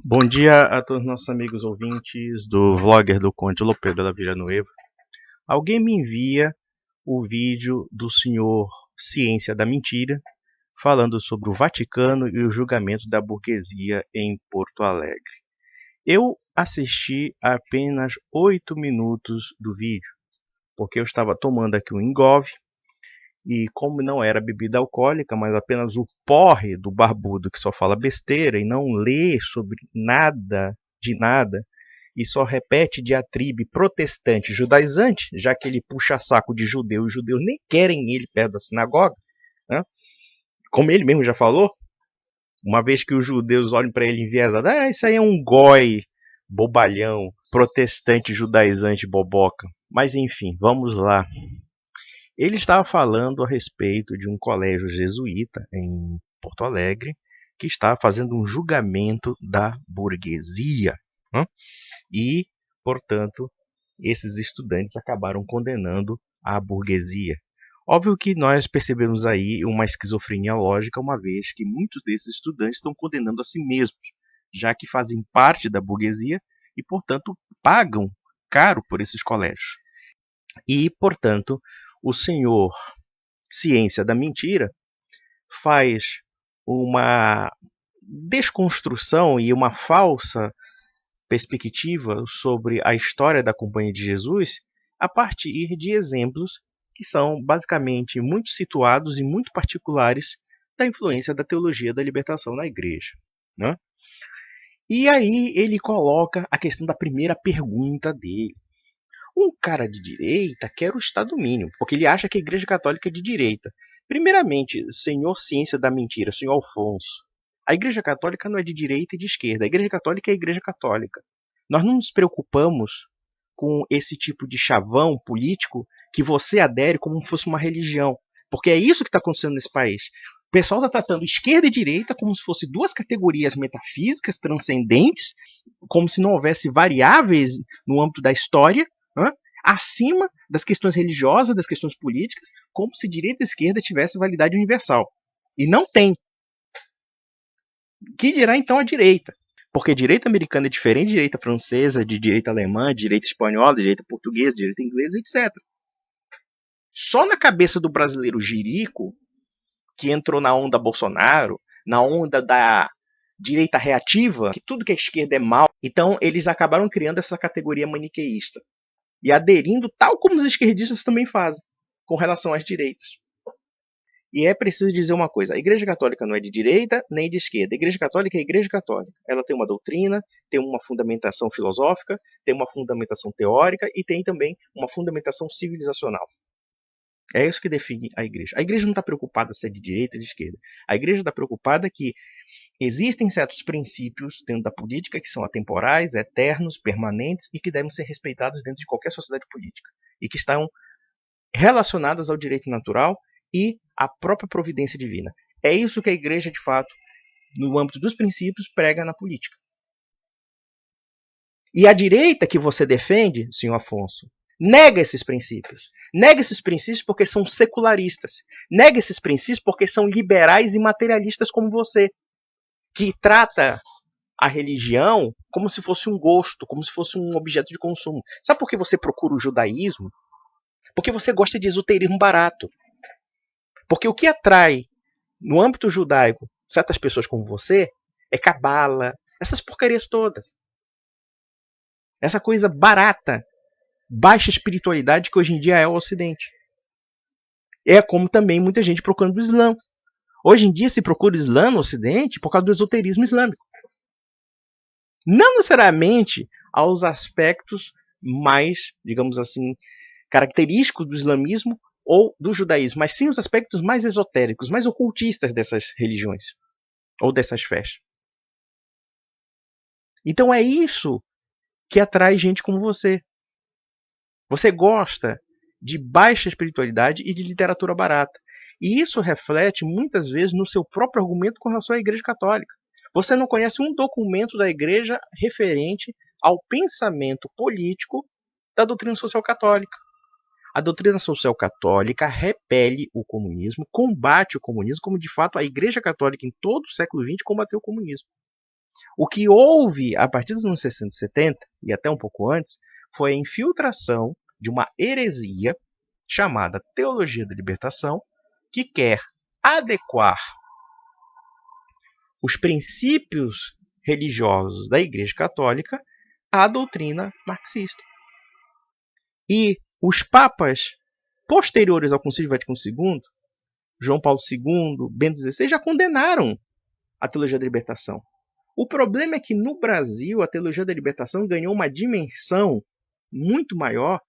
Bom dia a todos os nossos amigos ouvintes do vlogger do Conde Lopes da Villanueva. Alguém me envia o vídeo do senhor Ciência da Mentira falando sobre o Vaticano e o julgamento da burguesia em Porto Alegre. Eu assisti apenas 8 minutos do vídeo, porque eu estava tomando aqui um Engov e como não era bebida alcoólica, mas apenas o porre do barbudo que só fala besteira e não lê sobre nada de nada, e só repete diatribe protestante judaizante, já que ele puxa saco de judeu e os judeus nem querem ele perto da sinagoga, né? Como ele mesmo já falou, uma vez que os judeus olham para ele enviesados, isso aí é um goi, bobalhão, protestante judaizante boboca. Mas enfim, vamos lá. Ele estava falando a respeito de um colégio jesuíta em Porto Alegre que está fazendo um julgamento da burguesia, né? E, portanto, esses estudantes acabaram condenando a burguesia. Óbvio que nós percebemos aí uma esquizofrenia lógica, uma vez que muitos desses estudantes estão condenando a si mesmos, já que fazem parte da burguesia e, portanto, pagam caro por esses colégios. E, portanto, o senhor Ciência da Mentira faz uma desconstrução e uma falsa perspectiva sobre a história da Companhia de Jesus a partir de exemplos que são basicamente muito situados e muito particulares da influência da teologia da libertação na igreja, né? E aí ele coloca a questão da primeira pergunta dele. Um cara de direita quer o Estado mínimo, porque ele acha que a Igreja Católica é de direita. Primeiramente, senhor Ciência da Mentira, senhor Alfonso, a Igreja Católica não é de direita e de esquerda. A Igreja Católica é a Igreja Católica. Nós não nos preocupamos com esse tipo de chavão político que você adere como se fosse uma religião. Porque é isso que está acontecendo nesse país. O pessoal está tratando esquerda e direita como se fossem duas categorias metafísicas transcendentes, como se não houvesse variáveis no âmbito da história, acima das questões religiosas, das questões políticas, como se direita e esquerda tivesse validade universal. E não tem. Que dirá então a direita? Porque direita americana é diferente de direita francesa, de direita alemã, de direita espanhola, de direita portuguesa, de direita inglesa, etc. Só na cabeça do brasileiro jirico, que entrou na onda Bolsonaro, na onda da direita reativa, que tudo que é esquerda é mal, então eles acabaram criando essa categoria maniqueísta. E aderindo, tal como os esquerdistas também fazem, com relação às direitas. E é preciso dizer uma coisa, a Igreja Católica não é de direita nem de esquerda. A Igreja Católica é a Igreja Católica. Ela tem uma doutrina, tem uma fundamentação filosófica, tem uma fundamentação teórica e tem também uma fundamentação civilizacional. É isso que define a Igreja. A Igreja não está preocupada se é de direita ou de esquerda. A Igreja está preocupada que existem certos princípios dentro da política que são atemporais, eternos, permanentes e que devem ser respeitados dentro de qualquer sociedade política. E que estão relacionadas ao direito natural e à própria providência divina. É isso que a Igreja, de fato, no âmbito dos princípios, prega na política. E a direita que você defende, senhor Afonso, nega esses princípios. Nega esses princípios porque são secularistas. Nega esses princípios porque são liberais e materialistas como você, que trata a religião como se fosse um gosto, como se fosse um objeto de consumo. Sabe por que você procura o judaísmo? Porque você gosta de esoterismo barato. Porque o que atrai no âmbito judaico certas pessoas como você é cabala, essas porcarias todas. Essa coisa barata, baixa espiritualidade que hoje em dia é o Ocidente. É como também muita gente procurando o Islã. Hoje em dia se procura o Islã no Ocidente por causa do esoterismo islâmico. Não necessariamente aos aspectos mais, digamos assim, característicos do islamismo ou do judaísmo, mas sim os aspectos mais esotéricos, mais ocultistas dessas religiões ou dessas fés. Então é isso que atrai gente como você. Você gosta de baixa espiritualidade e de literatura barata. E isso reflete muitas vezes no seu próprio argumento com relação à Igreja Católica. Você não conhece um documento da Igreja referente ao pensamento político da doutrina social católica. A doutrina social católica repele o comunismo, combate o comunismo, como de fato a Igreja Católica em todo o século XX combateu o comunismo. O que houve a partir dos anos 60 e 70, e até um pouco antes, foi a infiltração de uma heresia chamada Teologia da Libertação, que quer adequar os princípios religiosos da Igreja Católica à doutrina marxista. E os papas posteriores ao Concílio Vaticano II, João Paulo II, Bento XVI, já condenaram a Teologia da Libertação. O problema é que no Brasil a Teologia da Libertação ganhou uma dimensão muito maior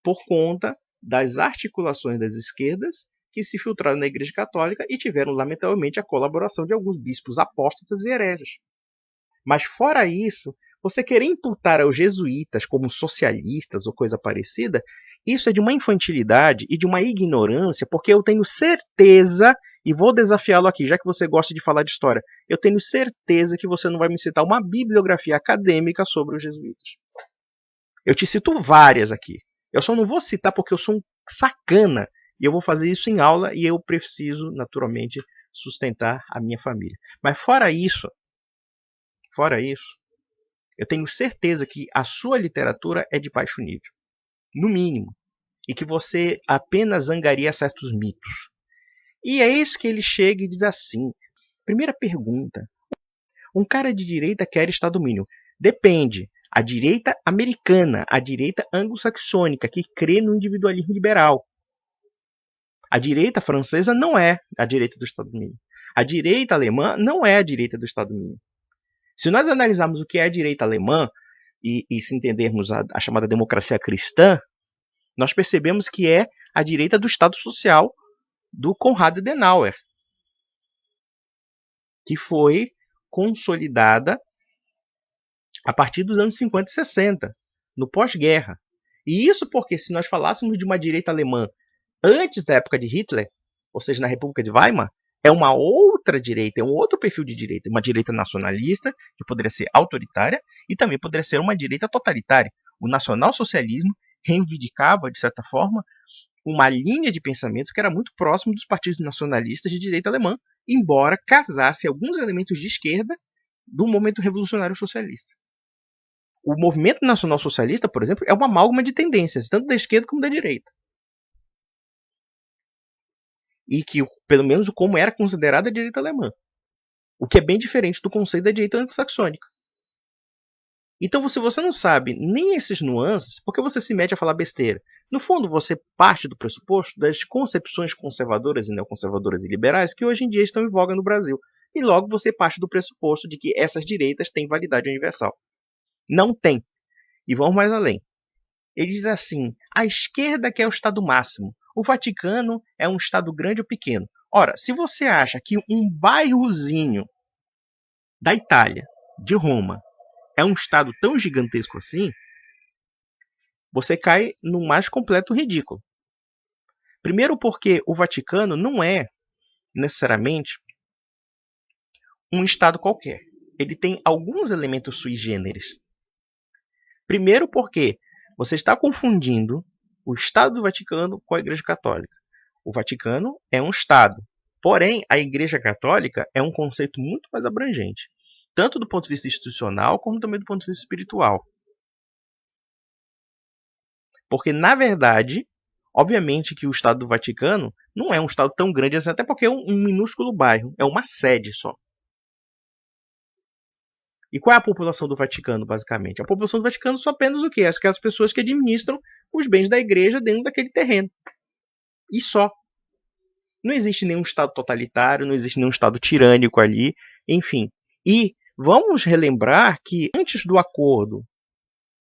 por conta das articulações das esquerdas que se filtraram na Igreja Católica e tiveram, lamentavelmente, a colaboração de alguns bispos apóstatas e hereges. Mas, fora isso, você querer imputar aos jesuítas como socialistas ou coisa parecida, isso é de uma infantilidade e de uma ignorância, porque eu tenho certeza, e vou desafiá-lo aqui, já que você gosta de falar de história, eu tenho certeza que você não vai me citar uma bibliografia acadêmica sobre os jesuítas. Eu te cito várias aqui. Eu só não vou citar porque eu sou um sacana e eu vou fazer isso em aula e eu preciso, naturalmente, sustentar a minha família. Mas fora isso, eu tenho certeza que a sua literatura é de baixo nível, no mínimo, e que você apenas zangaria certos mitos. E é isso que ele chega e diz assim. Primeira pergunta. Um cara de direita quer Estado mínimo. Depende. A direita americana, a direita anglo-saxônica, que crê no individualismo liberal. A direita francesa não é a direita do Estado mínimo. A direita alemã não é a direita do Estado mínimo. Se nós analisarmos o que é a direita alemã, e se entendermos a chamada democracia cristã, nós percebemos que é a direita do Estado Social do Konrad Adenauer, que foi consolidada a partir dos anos 50 e 60, no pós-guerra. E isso porque, se nós falássemos de uma direita alemã antes da época de Hitler, ou seja, na República de Weimar, é uma outra direita, é um outro perfil de direita, uma direita nacionalista, que poderia ser autoritária, e também poderia ser uma direita totalitária. O nacionalsocialismo reivindicava, de certa forma, uma linha de pensamento que era muito próximo dos partidos nacionalistas de direita alemã, embora casasse alguns elementos de esquerda do movimento revolucionário socialista. O movimento nacional socialista, por exemplo, é uma amálgama de tendências, tanto da esquerda como da direita. E que, pelo menos, como era considerada a direita alemã. O que é bem diferente do conceito da direita anglo-saxônica. Então, se você não sabe nem esses nuances, por que você se mete a falar besteira? No fundo, você parte do pressuposto das concepções conservadoras e neoconservadoras e liberais que hoje em dia estão em voga no Brasil. E logo você parte do pressuposto de que essas direitas têm validade universal. Não tem. E vamos mais além. Ele diz assim, a esquerda quer o Estado máximo. O Vaticano é um Estado grande ou pequeno. Ora, se você acha que um bairrozinho da Itália, de Roma, é um Estado tão gigantesco assim, você cai no mais completo ridículo. Primeiro porque o Vaticano não é, necessariamente, um Estado qualquer. Ele tem alguns elementos sui generis. Primeiro porque você está confundindo o Estado do Vaticano com a Igreja Católica. O Vaticano é um Estado. Porém, a Igreja Católica é um conceito muito mais abrangente, tanto do ponto de vista institucional, como também do ponto de vista espiritual. Porque, na verdade, obviamente que o Estado do Vaticano não é um Estado tão grande assim, até porque é um minúsculo bairro, é uma sede só. E qual é a população do Vaticano, basicamente? A população do Vaticano são apenas o quê? Aquelas pessoas que administram os bens da igreja dentro daquele terreno. E só. Não existe nenhum Estado totalitário, não existe nenhum Estado tirânico ali, enfim. E vamos relembrar que antes do acordo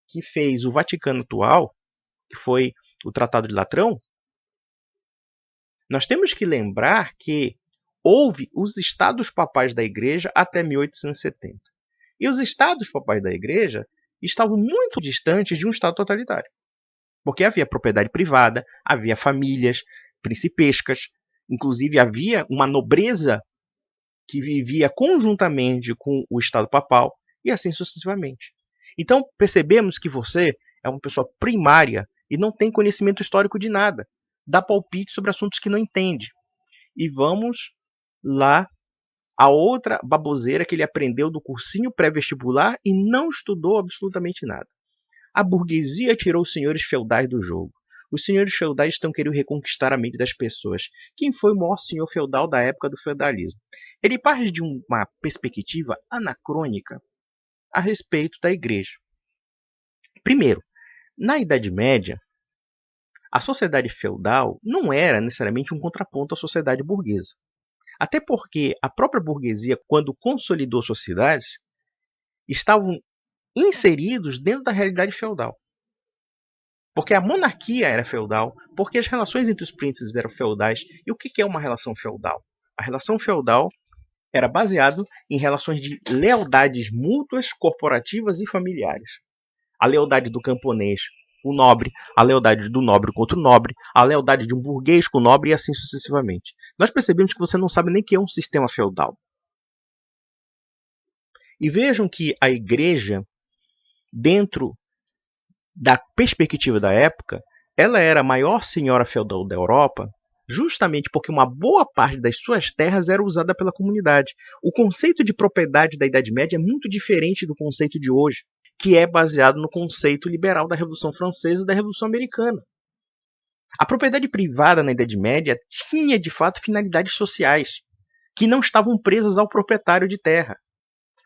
que fez o Vaticano atual, que foi o Tratado de Latrão, nós temos que lembrar que houve os Estados Papais da Igreja até 1870. E os Estados Papais da Igreja estavam muito distantes de um Estado totalitário. Porque havia propriedade privada, havia famílias principescas, inclusive havia uma nobreza que vivia conjuntamente com o Estado Papal, e assim sucessivamente. Então percebemos que você é uma pessoa primária e não tem conhecimento histórico de nada. Dá palpite sobre assuntos que não entende. E vamos lá a outra baboseira que ele aprendeu do cursinho pré-vestibular e não estudou absolutamente nada. A burguesia tirou os senhores feudais do jogo. Os senhores feudais estão querendo reconquistar a mente das pessoas. Quem foi o maior senhor feudal da época do feudalismo? Ele parte de uma perspectiva anacrônica a respeito da igreja. Primeiro, na Idade Média, a sociedade feudal não era necessariamente um contraponto à sociedade burguesa. Até porque a própria burguesia, quando consolidou sociedades, estavam inseridos dentro da realidade feudal. Porque a monarquia era feudal, porque as relações entre os príncipes eram feudais. E o que é uma relação feudal? A relação feudal era baseada em relações de lealdades mútuas, corporativas e familiares. A lealdade do camponês com o nobre, a lealdade do nobre contra o nobre, a lealdade de um burguês com o nobre e assim sucessivamente. Nós percebemos que você não sabe nem o que é um sistema feudal. E vejam que a igreja, dentro da perspectiva da época, ela era a maior senhora feudal da Europa, justamente porque uma boa parte das suas terras era usada pela comunidade. O conceito de propriedade da Idade Média é muito diferente do conceito de hoje, que é baseado no conceito liberal da Revolução Francesa e da Revolução Americana. A propriedade privada na Idade Média tinha, de fato, finalidades sociais, que não estavam presas ao proprietário de terra.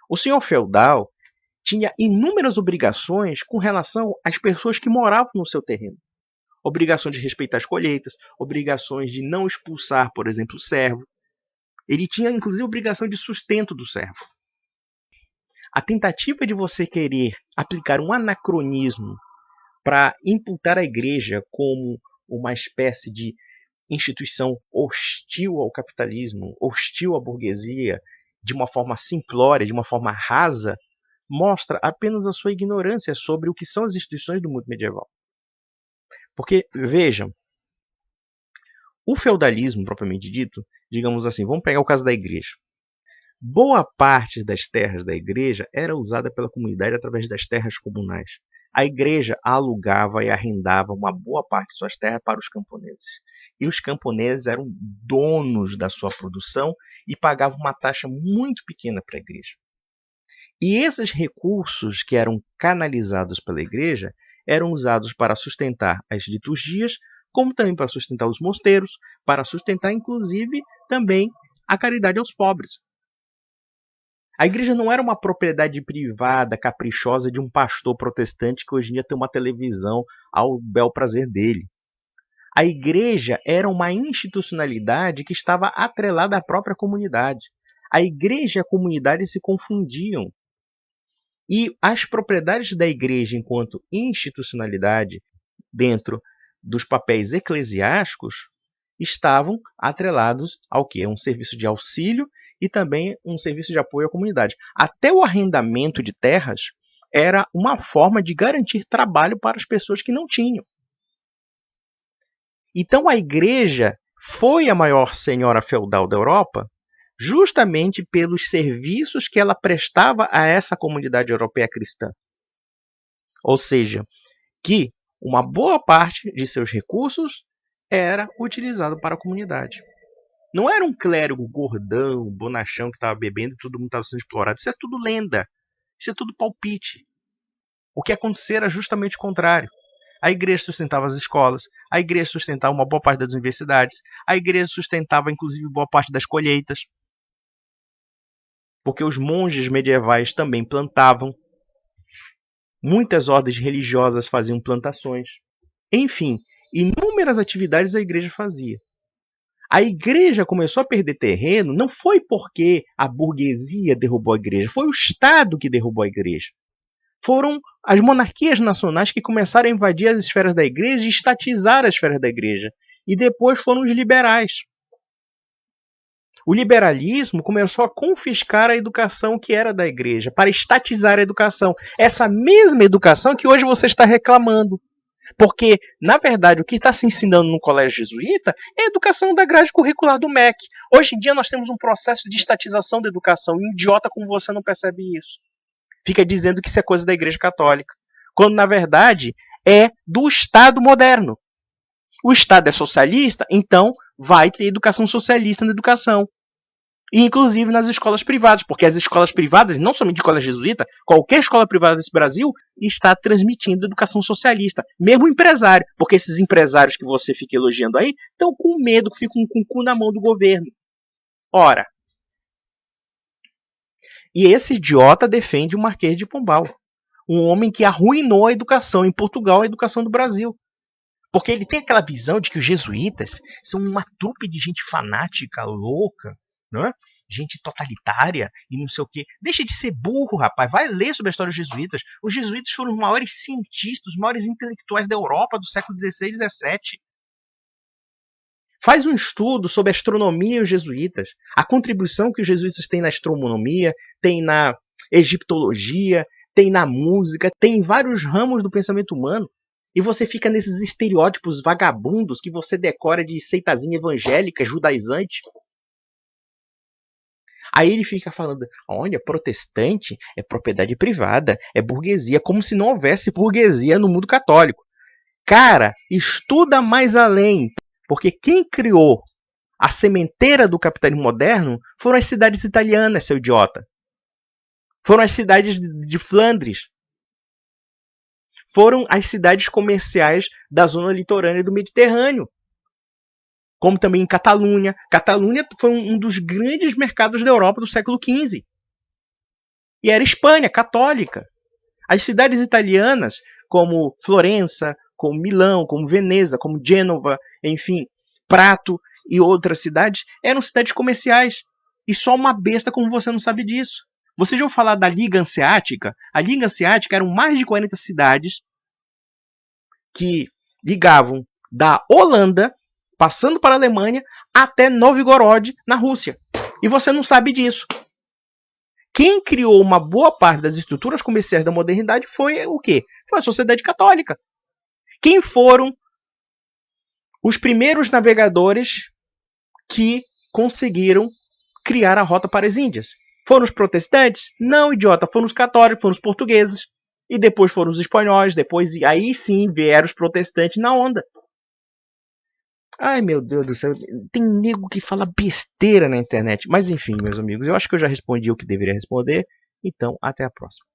O senhor feudal tinha inúmeras obrigações com relação às pessoas que moravam no seu terreno. Obrigação de respeitar as colheitas, obrigações de não expulsar, por exemplo, o servo. Ele tinha, inclusive, obrigação de sustento do servo. A tentativa de você querer aplicar um anacronismo para imputar a igreja como uma espécie de instituição hostil ao capitalismo, hostil à burguesia, de uma forma simplória, de uma forma rasa, mostra apenas a sua ignorância sobre o que são as instituições do mundo medieval. Porque, vejam, o feudalismo, propriamente dito, digamos assim, vamos pegar o caso da igreja. Boa parte das terras da igreja era usada pela comunidade através das terras comunais. A igreja alugava e arrendava uma boa parte de suas terras para os camponeses. E os camponeses eram donos da sua produção e pagavam uma taxa muito pequena para a igreja. E esses recursos que eram canalizados pela igreja eram usados para sustentar as liturgias, como também para sustentar os mosteiros, para sustentar inclusive também a caridade aos pobres. A igreja não era uma propriedade privada, caprichosa de um pastor protestante que hoje em dia tem uma televisão ao bel prazer dele. A igreja era uma institucionalidade que estava atrelada à própria comunidade. A igreja e a comunidade se confundiam. E as propriedades da igreja enquanto institucionalidade dentro dos papéis eclesiásticos estavam atrelados ao quê? Um serviço de auxílio e também um serviço de apoio à comunidade. Até o arrendamento de terras era uma forma de garantir trabalho para as pessoas que não tinham. Então a igreja foi a maior senhora feudal da Europa justamente pelos serviços que ela prestava a essa comunidade europeia cristã. Ou seja, que uma boa parte de seus recursos era utilizado para a comunidade. Não era um clérigo gordão, bonachão que estava bebendo e todo mundo estava sendo explorado. Isso é tudo lenda. Isso é tudo palpite. O que acontecia era justamente o contrário. A igreja sustentava as escolas, a igreja sustentava uma boa parte das universidades, a igreja sustentava inclusive boa parte das colheitas. Porque os monges medievais também plantavam. Muitas ordens religiosas faziam plantações. Enfim, inúmeras atividades a igreja fazia. A igreja começou a perder terreno não foi porque a burguesia derrubou a igreja, foi o Estado que derrubou a igreja. Foram as monarquias nacionais que começaram a invadir as esferas da igreja e estatizar as esferas da igreja. E depois foram os liberais. O liberalismo começou a confiscar a educação que era da igreja, para estatizar a educação. Essa mesma educação que hoje você está reclamando. Porque, na verdade, o que está se ensinando no colégio jesuíta é a educação da grade curricular do MEC. Hoje em dia nós temos um processo de estatização da educação. E um idiota como você não percebe isso. Fica dizendo que isso é coisa da igreja católica. Quando, na verdade, é do Estado moderno. O Estado é socialista, então vai ter educação socialista na educação. E inclusive nas escolas privadas, porque as escolas privadas, não somente escola jesuíta, qualquer escola privada desse Brasil está transmitindo educação socialista, mesmo empresário, porque esses empresários que você fica elogiando aí estão com medo, ficam com o cu na mão do governo. Ora, e esse idiota defende o Marquês de Pombal, um homem que arruinou a educação em Portugal, a educação do Brasil. Porque ele tem aquela visão de que os jesuítas são uma trupe de gente fanática, louca, não é? Gente totalitária e não sei o quê. Deixa de ser burro, rapaz. Vai ler sobre a história dos jesuítas. Os jesuítas foram os maiores cientistas, os maiores intelectuais da Europa do século XVI e XVII. Faz um estudo sobre a astronomia e os jesuítas. A contribuição que os jesuítas têm na astronomia, tem na egiptologia, tem na música, tem em vários ramos do pensamento humano. E você fica nesses estereótipos vagabundos que você decora de seitazinha evangélica, judaizante. Aí ele fica falando, olha, protestante é propriedade privada, é burguesia, como se não houvesse burguesia no mundo católico. Cara, estuda mais além, porque quem criou a sementeira do capitalismo moderno foram as cidades italianas, seu idiota. Foram as cidades de Flandres. Foram as cidades comerciais da zona litorânea do Mediterrâneo. Como também em Catalunha. Catalunha foi um dos grandes mercados da Europa do século XV. E era Espanha, católica. As cidades italianas, como Florença, como Milão, como Veneza, como Gênova, enfim, Prato e outras cidades, eram cidades comerciais. E só uma besta como você não sabe disso. Vocês já ouviram falar da Liga Hanseática? A Liga Hanseática eram mais de 40 cidades que ligavam da Holanda, passando para a Alemanha, até Novgorod, na Rússia. E você não sabe disso. Quem criou uma boa parte das estruturas comerciais da modernidade foi o quê? Foi a sociedade católica. Quem foram os primeiros navegadores que conseguiram criar a rota para as Índias? Foram os protestantes? Não, idiota. Foram os católicos, foram os portugueses. E depois foram os espanhóis. Depois, aí sim, vieram os protestantes na onda. Ai, meu Deus do céu. Tem nego que fala besteira na internet. Mas enfim, meus amigos, eu acho que eu já respondi o que deveria responder. Então, até a próxima.